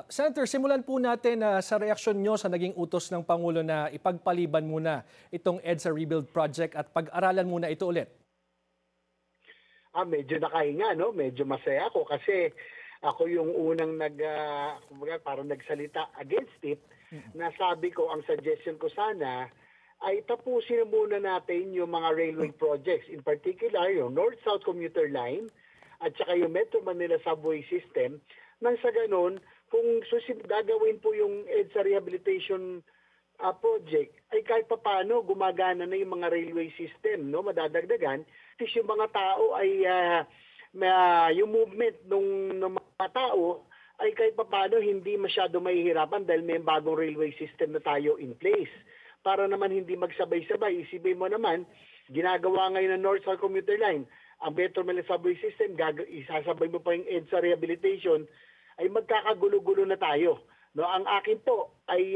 Senator, simulan po natin sa reaksyon nyo sa naging utos ng Pangulo na ipagpaliban muna itong EDSA Rebuild Project at pag-aralan muna ito ulit. Medyo nakahinga, no? Medyo masaya ako kasi ako yung unang parang nagsalita against it. Nasabi ko, ang suggestion ko sana ay tapusin muna natin yung mga railway projects. In particular, yung North-South Commuter Line at saka yung Metro Manila Subway System. Nang sa ganun, kung gagawin po yung EDSA Rehabilitation project, ay kahit papano gumagana na yung mga railway system, no? Madadagdagan. Kasi yung mga tao ay, yung movement ng mga tao ay kahit papano hindi masyado mahihirapan dahil may bagong railway system na tayo in place. Para naman hindi magsabay-sabay, isipin mo naman, ginagawa ngayon ng North-South Commuter Line, ang Metro Manila Subway System, isasabay mo pa yung EDSA Rehabilitation, ay magkakagulo-gulo na tayo. No, ang akin po ay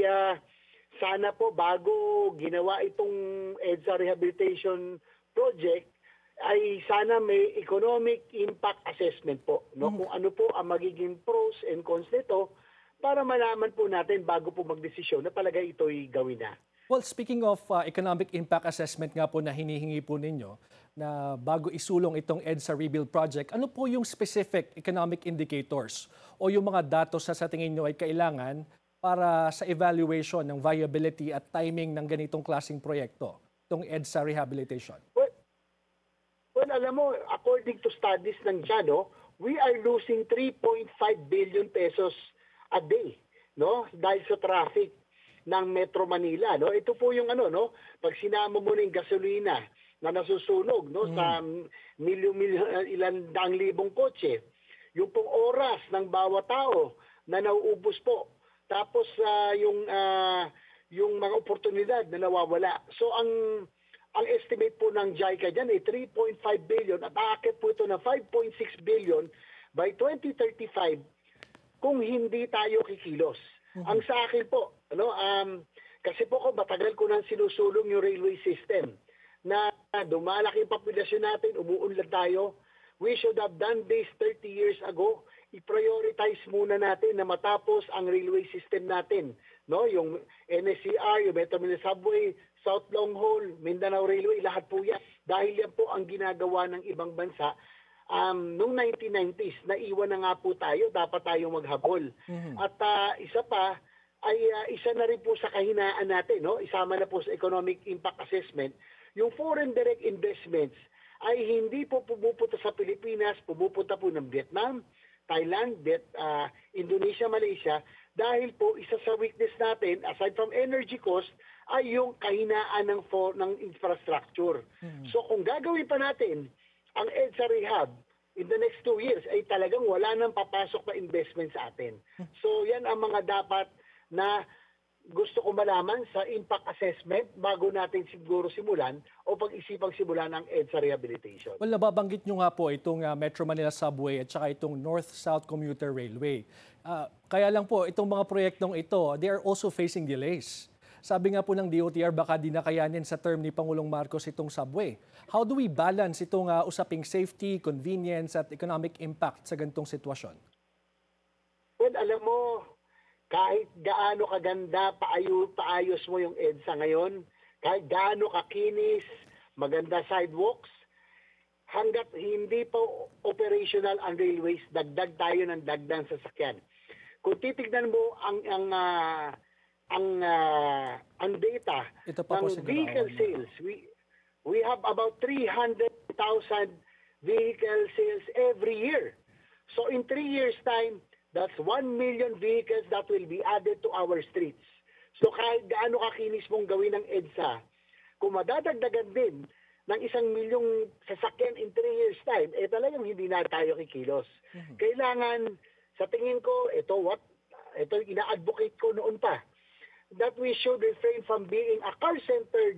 sana po bago ginawa itong EDSA Rehabilitation Project ay sana may economic impact assessment po. No, kung ano po ang magiging pros and cons nito para malaman po natin bago po magdesisyon na palagay ito'y gawin na. Well, speaking of economic impact assessment nga po na hinihingi po ninyo, na bago isulong itong EDSA Rebuild Project, ano po yung specific economic indicators o yung mga datos na sa tingin nyo ay kailangan para sa evaluation ng viability at timing ng ganitong klaseng proyekto, itong EDSA Rehabilitation? Well, alam mo, according to studies ng JANO, we are losing 3.5 billion pesos a day, no? Dahil sa traffic ng Metro Manila, no? Ito po yung pag sinama mo na yung gasolina na nasusunog, no, sa ilan daang libong kotse. Yung pong oras ng bawat tao na nauubos po. Tapos yung mga oportunidad na nawawala. So ang estimate po ng JICA diyan ay 3.5 billion at aakit po ito na 5.6 billion by 2035 kung hindi tayo kikilos. Ang sa akin po, kasi po matagal ko nang sinusulong yung railway system na dumalaki yung populasyon natin, umuunlad tayo. We should have done this 30 years ago. I-prioritize muna natin na matapos ang railway system natin. No? Yung NSCR, yung Metro Manila Subway, South Long Haul, Mindanao Railway, lahat po yan. Dahil yan po ang ginagawa ng ibang bansa. Noong 1990s, naiwan na nga po tayo, dapat tayong maghabol. At isa pa, ay isa na rin po sa kahinaan natin, no? Isama na po sa economic impact assessment, yung foreign direct investments ay hindi po pumupunta sa Pilipinas, pumupunta po ng Vietnam, Thailand, Indonesia, Malaysia, dahil po isa sa weakness natin, aside from energy cost, ay yung kahinaan ng infrastructure. So kung gagawin pa natin ang EDSA Rehab in the next 2 years, ay talagang wala nang papasok na investment sa atin. So yan ang mga dapat na gusto ko malaman sa impact assessment bago natin siguro simulan o pag-isipang simulan ang EDSA Rehabilitation. Well, nababanggit nyo nga po itong Metro Manila Subway at saka itong North-South Commuter Railway. Kaya lang po, itong mga proyektong ito, they are also facing delays. Sabi nga po ng DOTR, baka di nakayanin sa term ni Pangulong Marcos itong subway. How do we balance itong usaping safety, convenience at economic impact sa ganitong sitwasyon? Well, alam mo, kahit gaano kaganda paayos mo yung EDSA ngayon, kahit gaano kakinis, maganda sidewalks, hanggat hindi pa operational ang railways, dagdag tayo ng dagdag sasakyan. Kung titignan mo ang data ng vehicle sales, we have about 300,000 vehicle sales every year. So in 3 years' time, that's 1 million vehicles that will be added to our streets. So kahit gaano kakinis mong gawin ng EDSA, kung madadagdagan din ng 1 milyong sasakyan in 3 years' time, talagang hindi na tayo kikilos. Kailangan, sa tingin ko, ito ina-advocate ko noon pa, that we should refrain from being a car-centered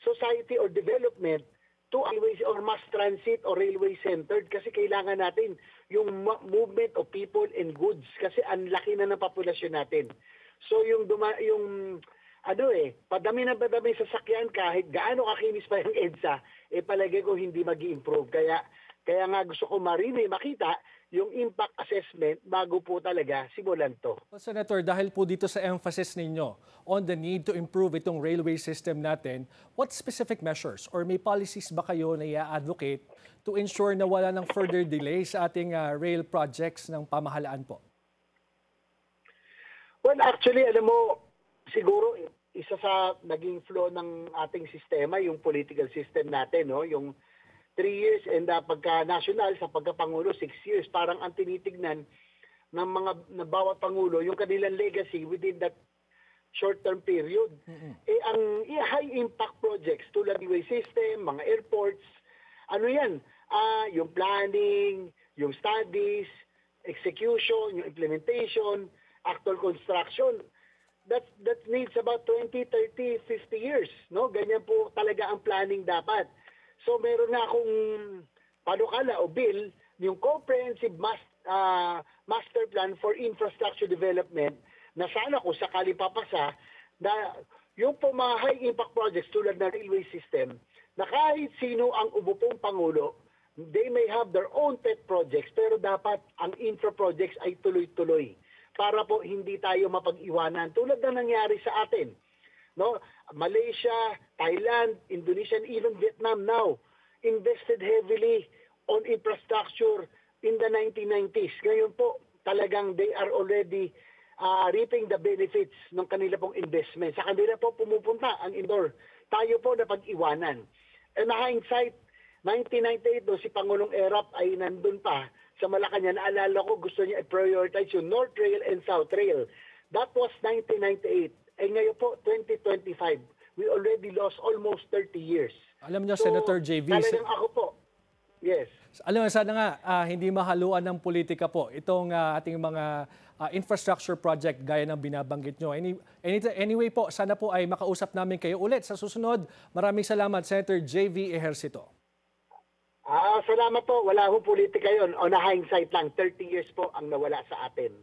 society or development to railways or mass transit or railway-centered kasi kailangan natin yung movement of people and goods kasi ang laki na ng populasyon natin. So padami na padami sa sakyan kahit gaano kakinis pa yung EDSA, palagay ko hindi mag-i-improve. Kaya nga gusto ko makita yung impact assessment bago po talaga simulan to. Well, Senator, dahil po dito sa emphasis ninyo on the need to improve itong railway system natin, what specific measures or may policies ba kayo na i-advocate to ensure na wala ng further delays sa ating rail projects ng pamahalaan po? Well, actually, alam mo, siguro isa sa naging flow ng ating sistema, yung political system natin, no? Yung 3 years and pagka-national sa pagka-pangulo, 6 years. Parang ang tinitignan ng na bawat pangulo, yung kanilang legacy within that short-term period. Ang high-impact projects tulad ng railway system, mga airports, ano yan? Yung planning, yung studies, execution, yung implementation, actual construction, that needs about 20, 30, 50 years. No? Ganyan po talaga ang planning dapat. So meron na akong panukala o bill, yung comprehensive master plan for infrastructure development na sana kung sakali papasa, na yung po mga high impact projects tulad ng railway system, na kahit sino ang umupong pangulo, they may have their own pet projects, pero dapat ang infra projects ay tuloy-tuloy para po hindi tayo mapag-iwanan tulad na nangyari sa atin. No? Malaysia, Thailand, Indonesia, and even Vietnam now invested heavily on infrastructure in the 1990s. Ngayon po, talagang they are already reaping the benefits ng kanila pong investment. Sa kanila po pumupunta ang indoor. Tayo po napag-iwanan. And hindsight, 1998, no, si Pangulong Erap ay nandun pa sa Malacanang. Naalala ko, gusto niya i-prioritize yung North Rail and South Rail. That was 1998. Ngayon po, 2025, we already lost almost 30 years. Alam niyo, so, Senator JV, talagang ako po, yes. Alam mo, sana nga hindi mahaluan ng politika po itong ating mga infrastructure project gaya ng binabanggit nyo. Anyway po, sana po ay makausap namin kayo ulit sa susunod. Maraming salamat, Senator JV Ejercito. Salamat po. Wala ho politika yun. On a hindsight lang, 30 years po ang nawala sa atin.